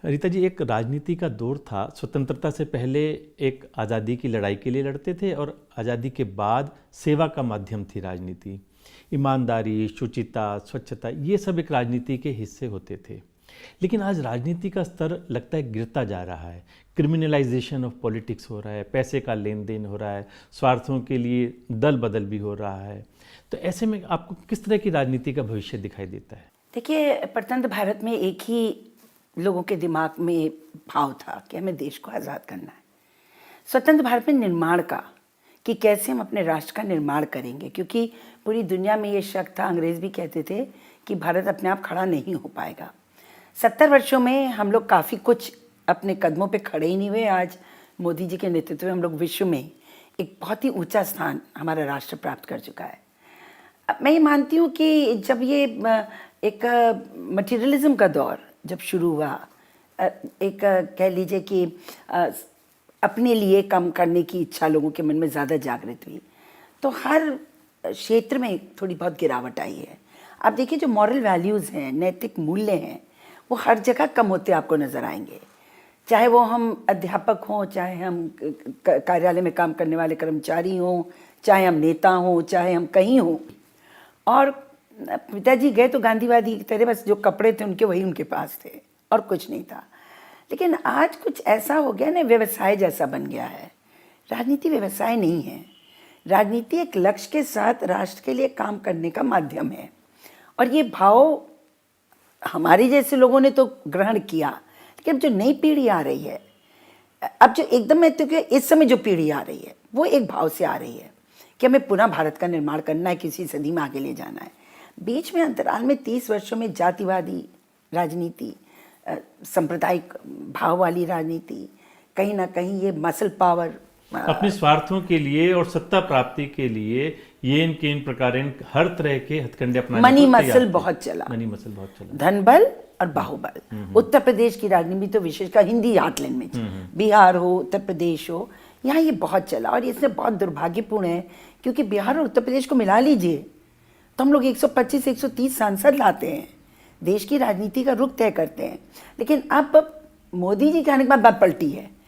रीता जी, एक राजनीति का दौर था। स्वतंत्रता से पहले एक आज़ादी की लड़ाई के लिए लड़ते थे और आज़ादी के बाद सेवा का माध्यम थी राजनीति। ईमानदारी, शुचिता, स्वच्छता, ये सब एक राजनीति के हिस्से होते थे। लेकिन आज राजनीति का स्तर लगता है गिरता जा रहा है। क्रिमिनलाइजेशन ऑफ पॉलिटिक्स हो रहा है, पैसे का लेन देन हो रहा है, स्वार्थों के लिए दल बदल भी हो रहा है। तो ऐसे में आपको किस तरह की राजनीति का भविष्य दिखाई देता है? देखिए, प्रजातंत्र भारत में एक ही लोगों के दिमाग में भाव था कि हमें देश को आज़ाद करना है। स्वतंत्र भारत में निर्माण का, कि कैसे हम अपने राष्ट्र का निर्माण करेंगे, क्योंकि पूरी दुनिया में ये शक था, अंग्रेज़ भी कहते थे कि भारत अपने आप खड़ा नहीं हो पाएगा। 70 वर्षों में हम लोग काफ़ी कुछ अपने कदमों पे खड़े ही नहीं हुए। आज मोदी जी के नेतृत्व में हम लोग विश्व में एक बहुत ही ऊंचा स्थान हमारा राष्ट्र प्राप्त कर चुका है। अब मैं ये मानती हूँ कि जब ये एक मटीरियलिज्म का दौर जब शुरू हुआ, एक कह लीजिए कि अपने लिए काम करने की इच्छा लोगों के मन में ज़्यादा जागृत हुई, तो हर क्षेत्र में थोड़ी बहुत गिरावट आई है। आप देखिए, जो मॉरल वैल्यूज़ हैं, नैतिक मूल्य हैं, वो हर जगह कम होते आपको नज़र आएंगे। चाहे वो हम अध्यापक हों, चाहे हम कार्यालय में काम करने वाले कर्मचारी हों, चाहे हम नेता हों, चाहे हम कहीं हों। और पिताजी गए तो गांधीवादी की तरह, बस जो कपड़े थे उनके वही उनके पास थे और कुछ नहीं था। लेकिन आज कुछ ऐसा हो गया ना, व्यवसाय जैसा बन गया है। राजनीति व्यवसाय नहीं है। राजनीति एक लक्ष्य के साथ राष्ट्र के लिए काम करने का माध्यम है। और ये भाव हमारे जैसे लोगों ने तो ग्रहण किया, लेकिन अब जो नई पीढ़ी आ रही है, अब जो एकदम मैं तो इस समय जो पीढ़ी आ रही है, वो एक भाव से आ रही है कि हमें पुनः भारत का निर्माण करना है, किसी सदी में आगे ले जाना है। बीच में अंतराल में 30 वर्षों में जातिवादी राजनीति, सांप्रदायिक भाव वाली राजनीति, कहीं ना कहीं ये मसल पावर, अपने स्वार्थों के लिए और सत्ता प्राप्ति के लिए ये इनके इन प्रकार हर तरह के हथकंडे अपनाने मनी को तैयार मसल थे। बहुत चला, मनी मसल बहुत चला, धन बल और बाहुबल। उत्तर प्रदेश की राजनीति तो विशेषकर हिंदी हार्टलैंड में थी, बिहार हो, उत्तर प्रदेश हो, यहाँ ये बहुत चला। और इसमें बहुत दुर्भाग्यपूर्ण है, क्योंकि बिहार और उत्तर प्रदेश को मिला लीजिए तो हम लोग 125-130 सांसद लाते हैं, देश की राजनीति का रुख तय करते हैं। लेकिन अब मोदी जी के आने के बाद बात पलटी है